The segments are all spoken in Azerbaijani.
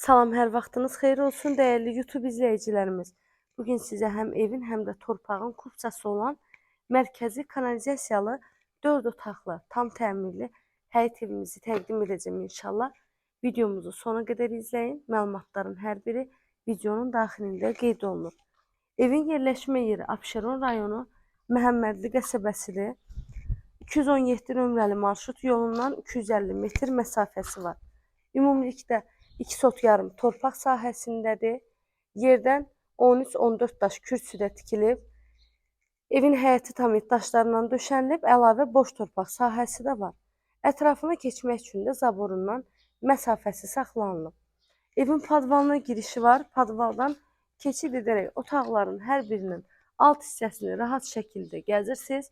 Salam, hər vaxtınız xeyir olsun, dəyərli YouTube izləyicilərimiz. Bugün sizə həm evin, həm də torpağın kupçası olan mərkəzi kanalizasiyalı 4 otaqlı, tam təmirli həyət evimizi təqdim edəcəm inşallah. Videomuzu sona qədər izləyin. Məlumatların hər biri videonun daxilində qeyd olunur. Evin yerləşmə yeri Abşeron rayonu Məhəmmədli qəsəbəsidir. 217 nömrəli marşrut yolundan 250 metr məsafəsi var. Ümumilikdə 2 sot yarım torpaq sahəsindədir. Yerdən 13-14 daş kürsüdə tikilib. Evin həyəti tam daşlarla döşənilib, əlavə boş torpaq sahəsi də var. Ətrafına keçmək üçün də zaborundan məsafəsi saxlanılıb. Evin padvalına girişi var. Padvaldan keçid edərək otaqların hər birinin alt hissəsini rahat şəkildə gəzirsiniz.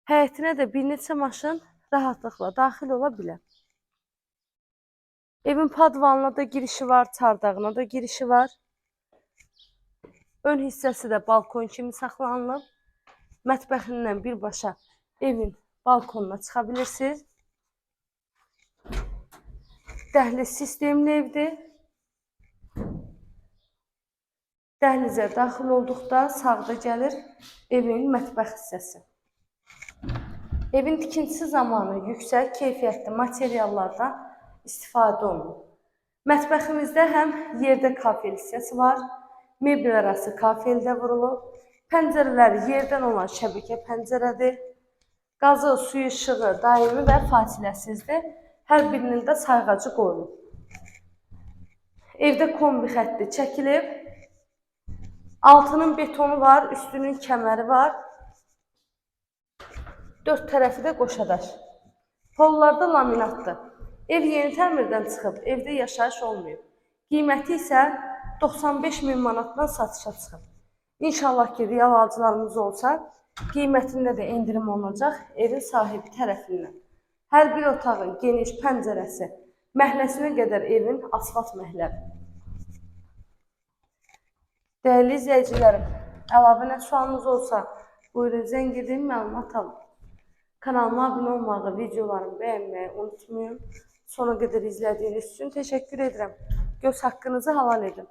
Həyətinə də bir neçə maşın rahatlıqla daxil ola bilər. Evin padvalına da girişi var, çardağına da girişi var. Ön hissəsi də balkon kimi saxlanılıb. Mətbəxindən birbaşa evin balkonuna çıxa bilirsiniz. Dəhliz sistemli evdir. Dəhlizə daxil olduqda sağda gəlir evin mətbəx hissəsi. Evin tikintisi zamanı yüksək keyfiyyətli materiallardan istifadə olunur. Mətbəximizdə həm yerdə kafel hissəsi var, mebel arası kafeldə vurulub, pəncərələri yerdən olan şəbəkə pəncərədir, qazı, suyu, işığı daimi və fasiləsizdir, hər birinin də sayğacı qoyulub. Evdə kombi xətti çəkilib, altının betonu var, üstünün kəməri var, 4 tərəfi də qoşadaş. Pollarda laminatdır. Ev yeni təmirdən çıxıb, evdə yaşayış olmayıb. Qiyməti isə 95 min manatdan satışa çıxıb. İnşallah ki, real alıcılarımız olsa, qiymətində də endirim olunacaq evin sahibi tərəfindən. Hər bir otağın geniş pəncərəsi, məhləsinə qədər evin asfalt məhlədir. Dəyərli izləyicilərim, əlavə nə sualınız olsa, buyurun zəng edin, məlumat alın. Kanalıma abunə olmağı, videolarımı bəyənməyi unutmayın. Sona qədər izlədiyiniz üçün təşəkkür edirəm. Göz haqqınızı halal edin.